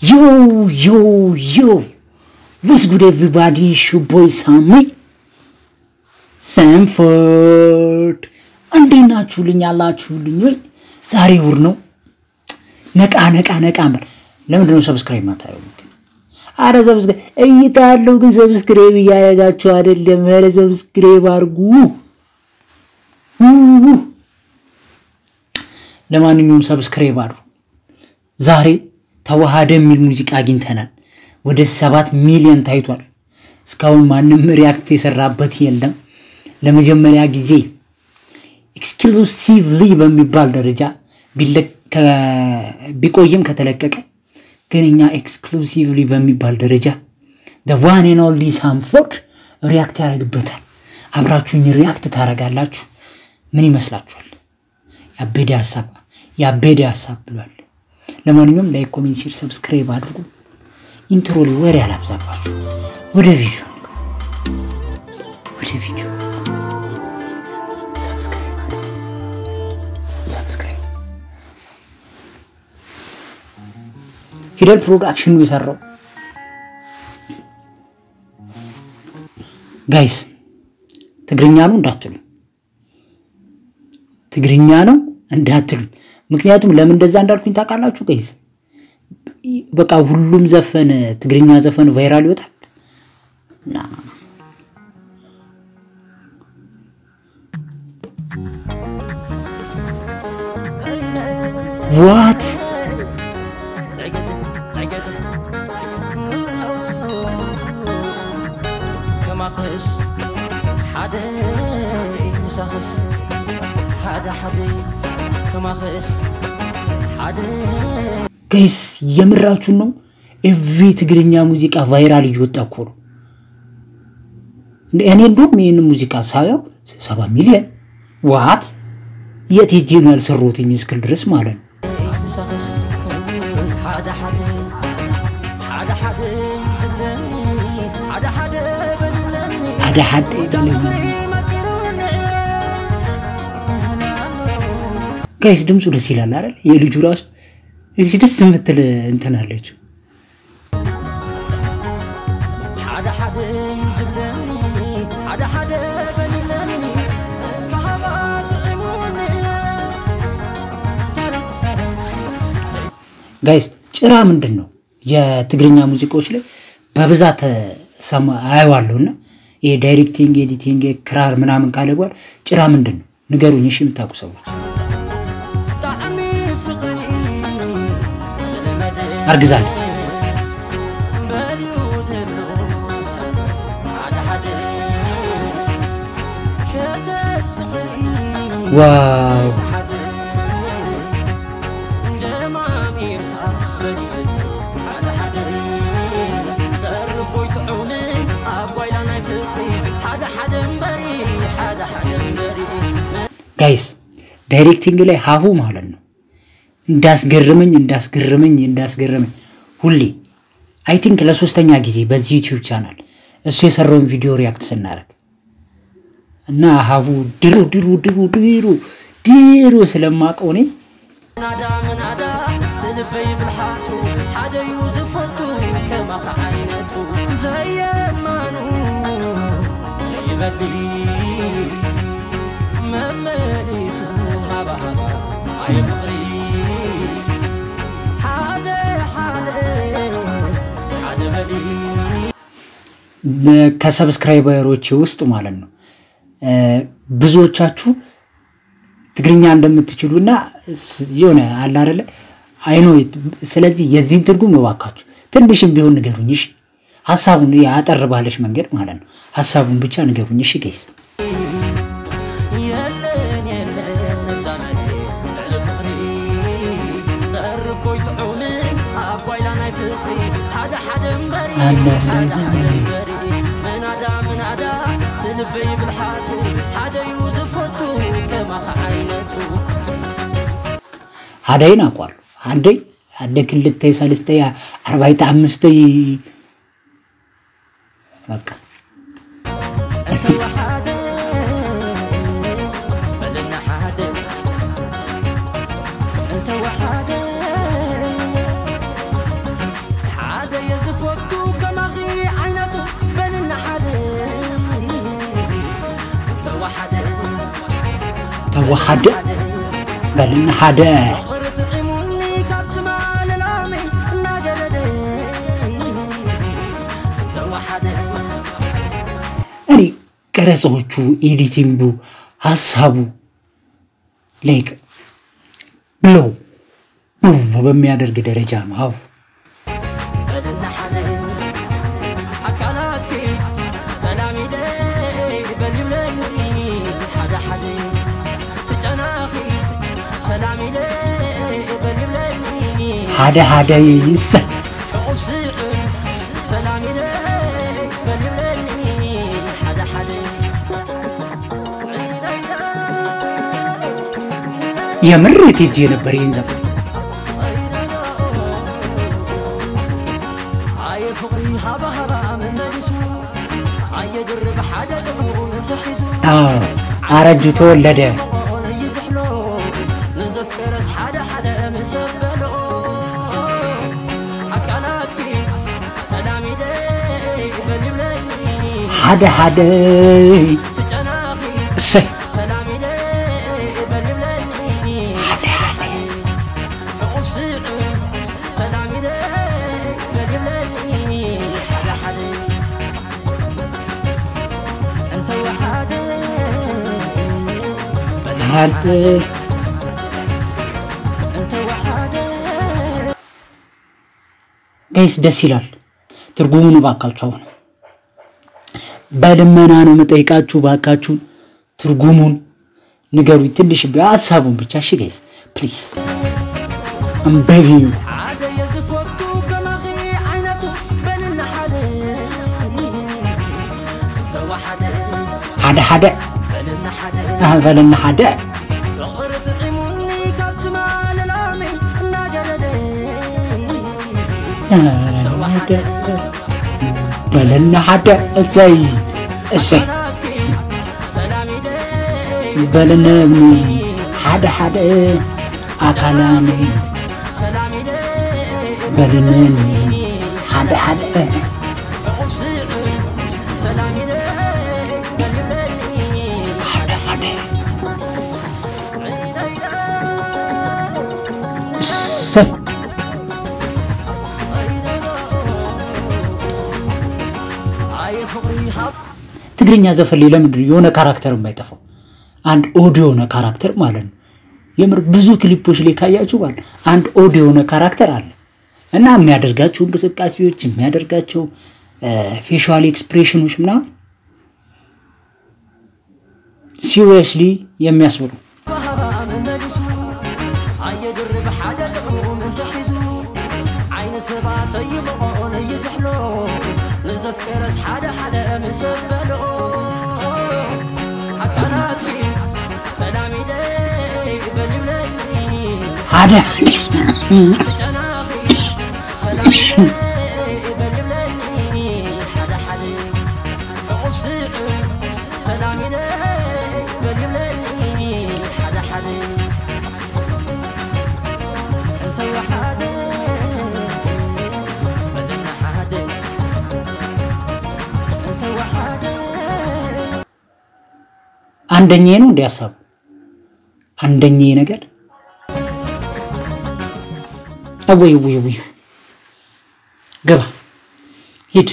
Yo, what's good everybody? It's your boy Samford. እንዴት ናችሁልኝ ያላችሁልኝ ወይ ዛሬ ውር ነው ነቃ ለምንድን ነው ሰብስክራይብ ማታረጉ አረ ሰብስክራይብ እይታለው ግን ሰብስክራይብ ያያጋችሁ አይደለም አረ ሰብስክራይብ አርጉ ለማንኛውም ሰብስክራይብ አድርጉ ዛሬ ተዋሃደ የሚል ሙዚቃ አግኝተናል ወደ 7 ሚሊዮን ታይቷል እስካሁን ማንንም ሪአክት የሰራበት የለም ለመጀመሪያ ጊዜ exclusively በሚባል ደረጃ ቢቆይም ከተለቀቀ ግንኛ exclusively በሚባል ደረጃ the one and only Samford ሪአክት ያደርግበታል አብራችሁኝ ሪአክት ታረጋላችሁ ምን ይመስላችኋል ያበደ ሐሳብ ብሏል ለማንኛውም ላይክ ኮሜንት ሼር ሰብስክራይብ አድርጉ ኢንትሮ ላይ ወሬ አላብዛባችሁ ወደ ቪዲዮ ፊደል ፕሮዳክሽን የሰራው ጋይስ ትግርኛ ነው እንዳትሉ ምክንያቱም ለምን እንደዛ እንዳልኩኝ ታውቃላችሁ ጋይስ በቃ ሁሉም ዘፈን ትግርኛ ዘፈን ቫይራል ይወጣል what guys የምራችሁ ነው every ትግርኛ ሙዚቃ ቫይራል እየወጣኩ ነው እኔ እንደውም ይሄን ሙዚቃ ሳየው 7 ሚሊዮን what የትጄ ነው ያልሰሩትኝ እስክል ድረስ ማለት ነው ጋይስ ድምፁ ደስ ይላል አይደል የልጁ ራስ እሺ ደስ ምትል እንትን አለች ጋይስ ጭራ ምንድነው የትግርኛ ሙዚቃዎች ላይ በብዛት አይዋለውና ይሄ ዳይሬክቲንግ ኤዲቲንግ ክራር ምናምን ካለ በኋላ ጭራ ምንድነው ንገሩኝ እሺ የምታውቁ ሰዎች አርግዛለች ዋው ጋይስ ዳይሬክቲንግ ላይ ሃሁ ማለት ነው እንዳስገርመኝ ሁሌ አይ ቲንክ ለሶስተኛ ጊዜ በዚህ ዩቲዩብ ቻናል እሱ የሰራውን ቪዲዮ ሪአክት ስናደርግ እና ሃሁ ድሩ ስለማቀው ነኝ ናዳ ትልበይ ብልሃቱ ሓደ ይውዝፈቱ ከማኸ ዓይነቱ ዘየማኑ ይበዲ መመዲሱ ሃባ አይፍቅሪ ከሰብስክራይበሮች ውስጥ ማለት ነው ብዙዎቻችሁ ትግርኛ እንደምትችሉና የሆነ አለ አይደለ አይኖ ስለዚህ የዚህን ትርጉም ወባካችሁ ትንሽም ቢሆን ንገሩኝ እሺ ሐሳቡን ያጠር ባለሽ መንገድ ማለት ነው ሐሳቡን ብቻ ንገሩኝ እሺ ጋይስ منادا تلفي بالحاتو حدا يوزفوتو كما خعينتو هادين اقوال هادي كلتي سالستي 45 بقى توحد بلن حدا أني كرسوچو إيديتينغو حسابو ليك بلو በሚያደርግ ደረጃ ነው አው حدا يس يمرت يجي ነበር ይንዘፍ አረጁ ተወለደ حدا سي ጋይስ ደስ ይላል ትርጉሙን ባካችሁ አሁን በልመና ነው መጠይቃችሁ ባካችሁ ትርጉሙን ንገሩኝ ትንሽ በሐሳቡን ብቻ እሺ ጋይስ ፕሊዝ I'm begging you حدا بلن حدا بلن حدا زي بلن حدا أكلامي بلنني حدا ትግርኛ ዘፈን ለምን የሆነ ካራክተር የማይጠፋው አንድ ኦዲዮ ነው ካራክተር ማለት ነው የምር ብዙ ክሊፖች ላይ ካያችሁ ማለት አንድ ኦዲዮ ነው ካራክተር አለ እና የሚያደርጋቸው እንቅስቃሴዎች የሚያደርጋቸው ፌሻል ኤክስፕሬሽኖች ምናምን ሲሪየስሊ የሚያስብሩ هذا አንደኛ ነው እንዲያሳብ አንደኛ ነገር አወይ ገባ ሂድ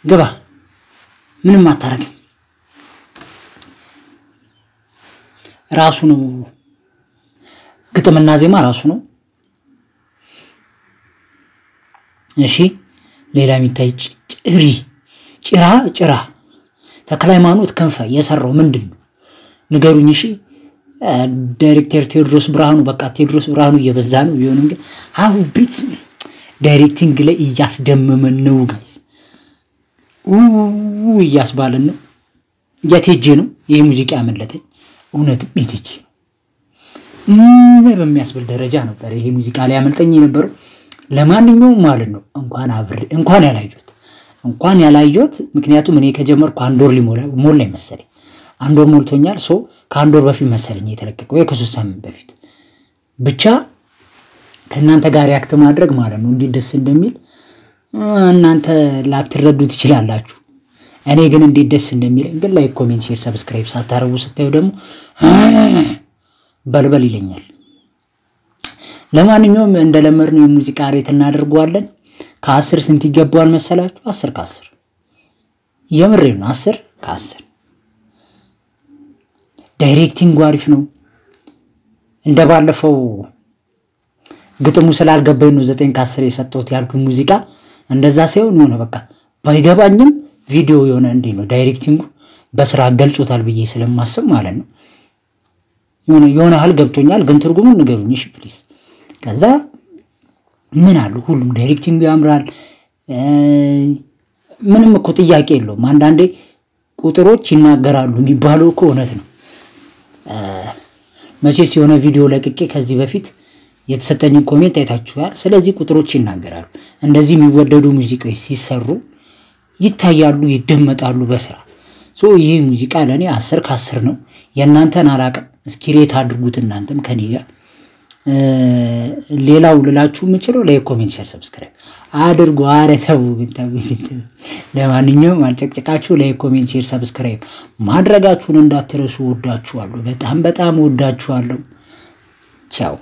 ገባ ምንም አታረግ ራሱ ነው ግጥምና ዜማ ራሱ ነው እሺ ሌላ የሚታይ ጭራ ተክለሃይማኖት ክንፈ የሰራው ምንድነው ንገሩኝ እሺ ዳይሬክተር ቴዎድሮስ ብርሃኑ በቃ ቴዎድሮስ ብርሃኑ እየበዛ ነው ቢሆንም ግን አው ቢት ዳይሬክቲንግ ላይ እያስደመመን ነው ጋይስ እያስባለን ነው የቴጄ ነው ይሄ ሙዚቃ ያመለጠኝ እውነትም የቴጄ ነው በሚያስብል ደረጃ ነበር ይሄ ሙዚቃ ላይ ያመልጠኝ ነበር ለማንኛውም ማለት ነው እንኳን ያላየሁት ምክንያቱም እኔ ከጀመርኩ አንድ ወር ሞላ መሰለኝ አንድ ወር ሞልቶኛል ሶ ከአንድ ወር በፊት መሰለኝ የተለቀቀው የከሶስት ሳምንት በፊት ብቻ ከእናንተ ጋር ያክት ማድረግ ማለት ነው እንዴ ደስ እንደሚል እናንተ ላትረዱት ይችላልላችሁ እኔ ግን እንዴት ደስ እንደሚለኝ ግን ላይክ ኮሜንት ሼር ሰብስክራይብ ሳታረጉ ስታዩ ደግሞ በልበል ይለኛል ለማንኛውም እንደለመድነው የሙዚቃ ሬት እናደርገዋለን ከ10 ስንት ይገባዋል መሰላችሁ 10 ከ10 የምሬን 10 ከ10 ዳይሬክቲንግ አሪፍ ነው እንደባለፈው ግጥሙ ስላልገባኝ ነው 9 ከ10 የሰጠሁት ያልኩኝ ሙዚቃ እንደዛ ሳይሆን ነው በቃ ባይገባኝም ቪዲዮ የሆነ እንዴ ነው ዳይሬክቲንጉ በስራ ገልጾታል ብዬ ስለማስብ ማለት ነው የሆነ ሀል ገብቶኛል ግን ትርጉሙን ንገሩኝ እሺ ፕሊዝ ከዛ ምን አሉ ሁሉም ዳይሬክቲንግ ያምራል ምንም እኮ ጥያቄ የለውም አንዳንዴ ቁጥሮች ይናገራሉ የሚባለው እኮ እውነት ነው መቼስ የሆነ ቪዲዮ ለቅቄ ከዚህ በፊት የተሰጠኝ ኮሜንት አይታችኋል ስለዚህ ቁጥሮች ይናገራሉ እንደዚህ የሚወደዱ ሙዚቃዎች ሲሰሩ ይታያሉ ይደመጣሉ በስራ ይሄ ሙዚቃ ለኔ 10 ከ10 ነው የናንተን አላቀም እስኪ ሬት አድርጉት እናንተም ከኔ ጋር ሌላው ልላችሁ የምችለው ላይክ ኮሜንት ሼር ሰብስክራይብ አድርጉ አረተው ግን ለማንኛውም አልጨቅጨቃችሁ ላይክ ኮሜንት ሼር ሰብስክራይብ ማድረጋችሁን እንዳትረሱ ወዳችኋለሁ በጣም ወዳችኋለሁ ቻው